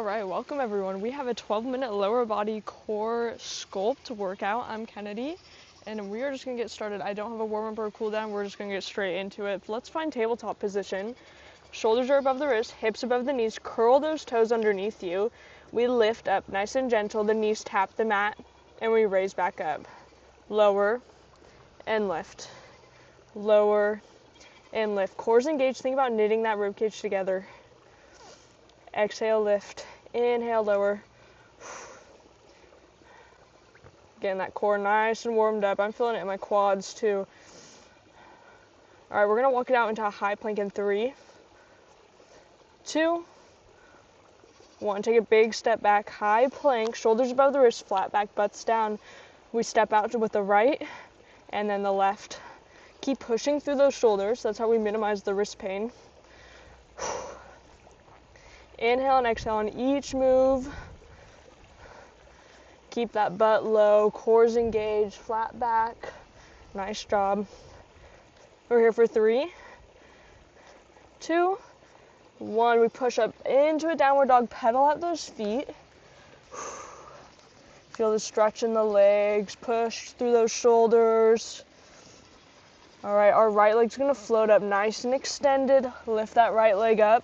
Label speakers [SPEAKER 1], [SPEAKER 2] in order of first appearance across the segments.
[SPEAKER 1] Alright, welcome everyone. We have a 12-minute lower body core sculpt workout. I'm Kennedy, and we are just going to get started. I don't have a warm-up or a cool down. We're just going to get straight into it. Let's find tabletop position. Shoulders are above the wrist, hips above the knees. Curl those toes underneath you. We lift up nice and gentle. The knees tap the mat, and we raise back up. Lower and lift. Lower and lift. Core's engaged. Think about knitting that ribcage together. Exhale, lift. Inhale, lower. Getting that core nice and warmed up. I'm feeling it in my quads too. All right, we're gonna walk it out into a high plank in 3, 2, 1. Take a big step back, high plank, shoulders above the wrist, flat back, butts down. We step out with the right and then the left. Keep pushing through those shoulders. That's how we minimize the wrist pain. Inhale and exhale on each move. Keep that butt low, core's engaged, flat back. Nice job. We're here for 3, 2, 1. We push up into a downward dog, pedal out those feet. Feel the stretch in the legs, push through those shoulders. All right, our right leg's gonna float up nice and extended. Lift that right leg up.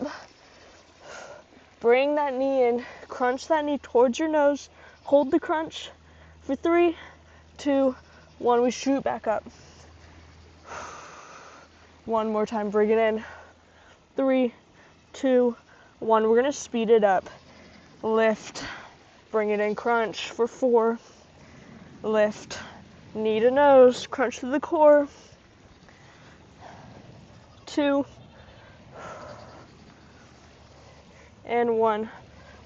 [SPEAKER 1] Bring that knee in, crunch that knee towards your nose, hold the crunch for 3, 2, 1, we shoot back up. One more time, bring it in, 3, 2, 1, we're gonna speed it up. Lift, bring it in, crunch for 4, lift, knee to nose, crunch to the core, 2, and 1.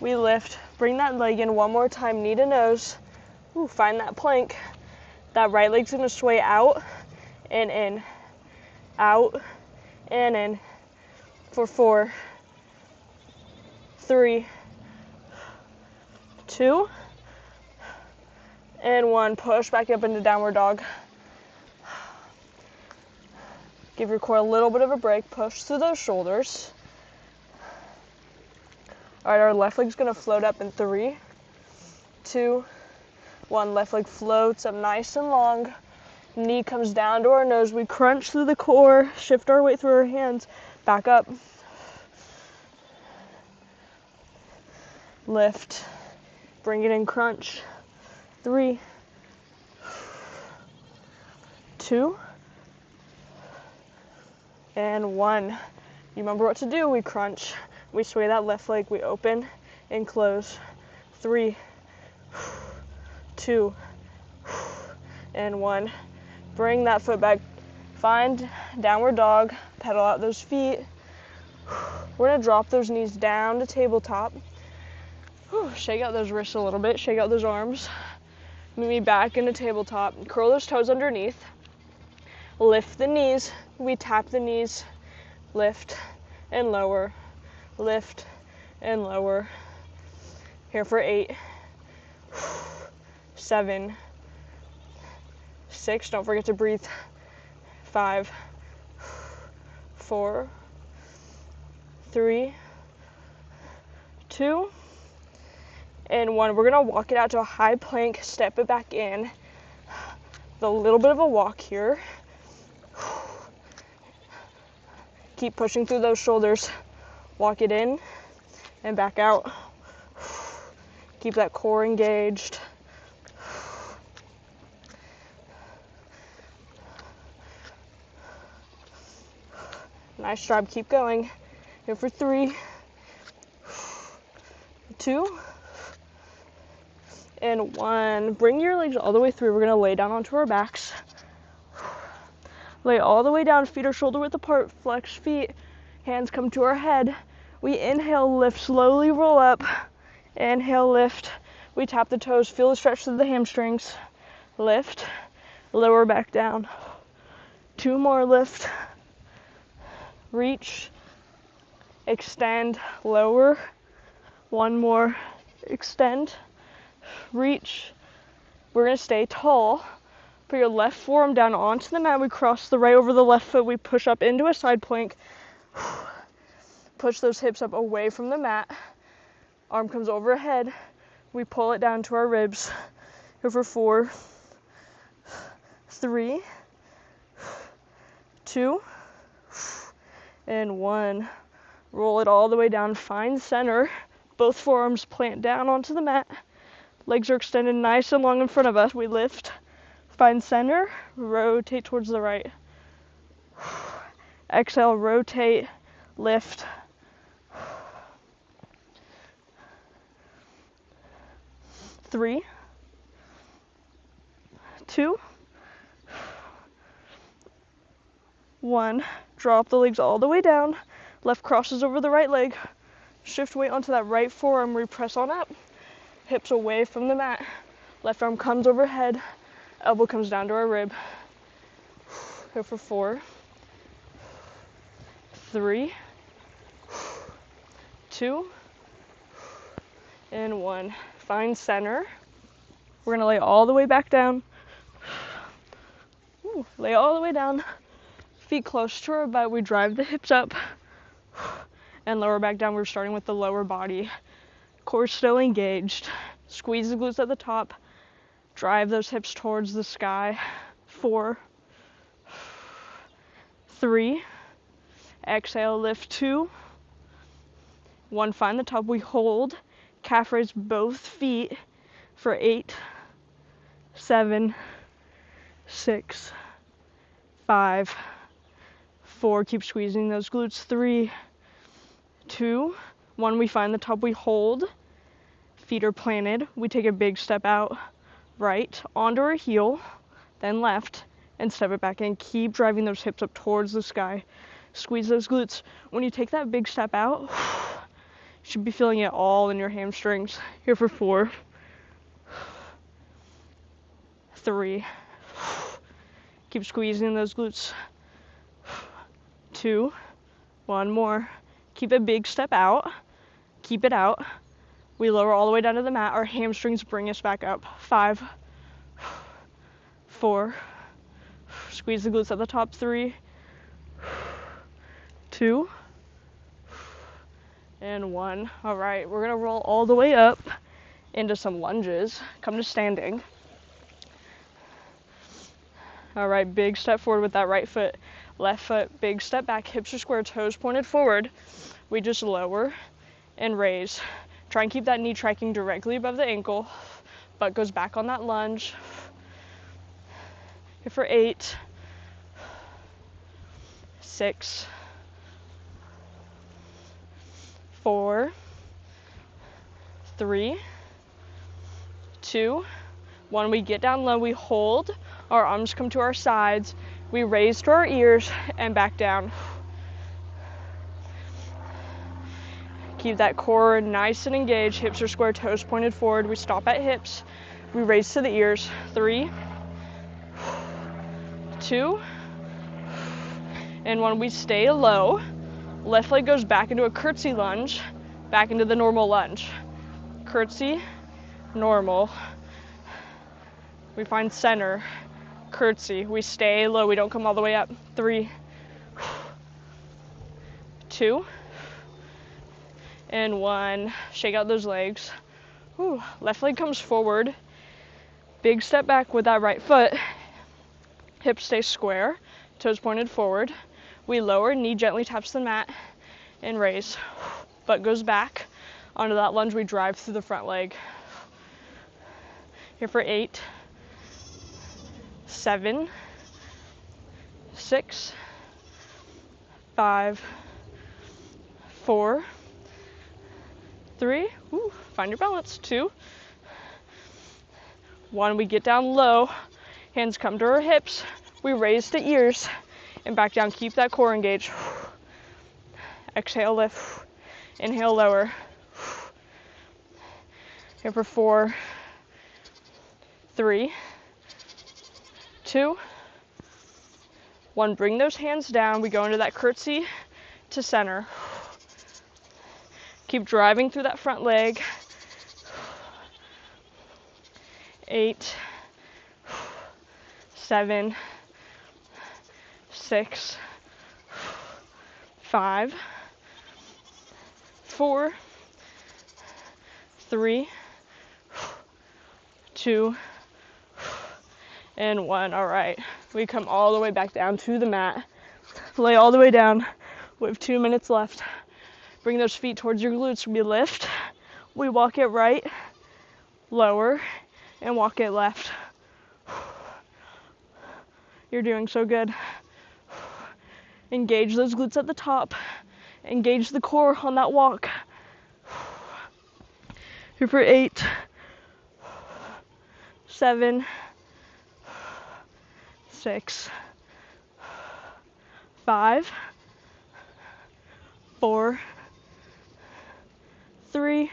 [SPEAKER 1] We lift, bring that leg in one more time, knee to nose. Ooh, find that plank. That right leg's gonna sway out and in, out and in for 4, 3, 2, and 1. Push back up into downward dog. Give your core a little bit of a break, push through those shoulders. All right, our left leg's gonna float up in 3, 2, 1. Left leg floats up nice and long. Knee comes down to our nose. We crunch through the core, shift our weight through our hands, back up. Lift, bring it in, crunch. 3, 2, and 1. You remember what to do. We crunch. We sway that left leg, we open and close. 3, 2, and 1. Bring that foot back. Find downward dog, pedal out those feet. We're gonna drop those knees down to tabletop. Shake out those wrists a little bit, shake out those arms. Meet me back into tabletop. Curl those toes underneath. Lift the knees, we tap the knees. Lift and lower. Lift and lower. Here for 8, 7, 6, don't forget to breathe. 5, 4, 3, 2, and 1. We're gonna walk it out to a high plank, step it back in. A little bit of a walk here. Keep pushing through those shoulders. Walk it in and back out. Keep that core engaged. Nice job, keep going. Here for 3, 2, and 1. Bring your legs all the way through. We're gonna lay down onto our backs. Lay all the way down, feet are shoulder width apart, flex feet. Hands come to our head. We inhale, lift, slowly roll up. Inhale, lift. We tap the toes, feel the stretch through the hamstrings. Lift, lower back down. 2 more, lift. Reach, extend, lower. 1 more, extend, reach. We're gonna stay tall. Put your left forearm down onto the mat. We cross the right over the left foot. We push up into a side plank. Push those hips up away from the mat. Arm comes overhead. We pull it down to our ribs. Go for 4, 3, 2, and 1. Roll it all the way down. Find center. Both forearms plant down onto the mat. Legs are extended nice and long in front of us. We lift. Find center. Rotate towards the right. Exhale, rotate, lift. 3, 2, 1. Drop the legs all the way down. Left crosses over the right leg. Shift weight onto that right forearm. Repress on up. Hips away from the mat. Left arm comes overhead. Elbow comes down to our rib. Go for 4, 3, 2, and 1. Find center. We're gonna lay all the way back down. Lay all the way down. Feet close to our butt. We drive the hips up and lower back down. We're starting with the lower body. Core still engaged. Squeeze the glutes at the top. Drive those hips towards the sky. 4, 3. Exhale, lift 2. 1, find the top. We hold. Calf raise both feet for 8, 7, 6, 5, 4. Keep squeezing those glutes. 3, 2, 1. We find the top. We hold. Feet are planted. We take a big step out. Right onto our heel, then left, and step it back in. Keep driving those hips up towards the sky. Squeeze those glutes. When you take that big step out, you should be feeling it all in your hamstrings. Here for 4, 3. Keep squeezing those glutes. 2, 1 more. Keep a big step out. Keep it out. We lower all the way down to the mat. Our hamstrings bring us back up. 5, 4. Squeeze the glutes at the top. 3, 2, and 1. All right, we're gonna roll all the way up into some lunges. Come to standing. All right, big step forward with that right foot. Left foot, big step back. Hips are square, toes pointed forward. We just lower and raise. Try and keep that knee tracking directly above the ankle. Butt goes back on that lunge. Here for 8, 6, 4, 3, 2, 1. We get down low, we hold. Our arms come to our sides. We raise to our ears and back down. Keep that core nice and engaged. Hips are square, toes pointed forward. We stop at hips. We raise to the ears. 3, 2, and 1. We stay low. Left leg goes back into a curtsy lunge, back into the normal lunge. Curtsy, normal. We find center, curtsy. We stay low. We don't come all the way up. 3, 2, and 1. Shake out those legs. Left leg comes forward. Big step back with that right foot. Hips stay square, toes pointed forward. We lower, knee gently taps the mat, and raise. Butt goes back onto that lunge. We drive through the front leg. Here for 8, 7, 6, 5, 4, 3, find your balance. 2, 1. We get down low. Hands come to our hips. We raise to ears and back down. Keep that core engaged. Exhale, lift. Inhale, lower. Here for 4, 3, 2, 1. Bring those hands down. We go into that curtsy to center. Keep driving through that front leg. 8, 7, 6, 5, 4, 3, 2, and 1. All right, we come all the way back down to the mat. Lay all the way down. We have 2 minutes left. Bring those feet towards your glutes. We lift. We walk it right, lower, and walk it left. You're doing so good. Engage those glutes at the top. Engage the core on that walk. Here for 8, 7, 6, 5, 4, 3,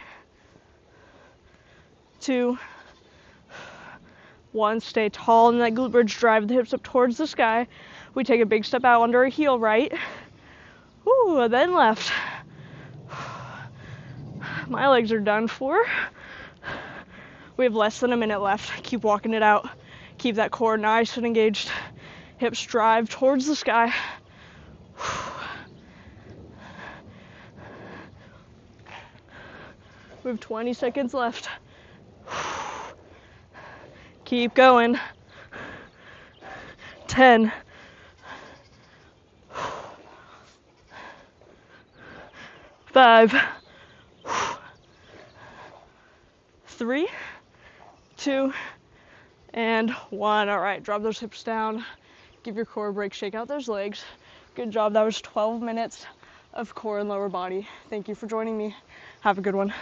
[SPEAKER 1] 2, 1. Stay tall in that glute bridge. Drive the hips up towards the sky. We take a big step out under a heel right. Woo, then left. My legs are done for. We have less than a minute left. Keep walking it out. Keep that core nice and engaged. Hips drive towards the sky. We have 20 seconds left. Keep going. 10. 5. 3, 2, and 1. All right, drop those hips down. Give your core a break. Shake out those legs. Good job. That was 12 minutes of core and lower body. Thank you for joining me. Have a good one.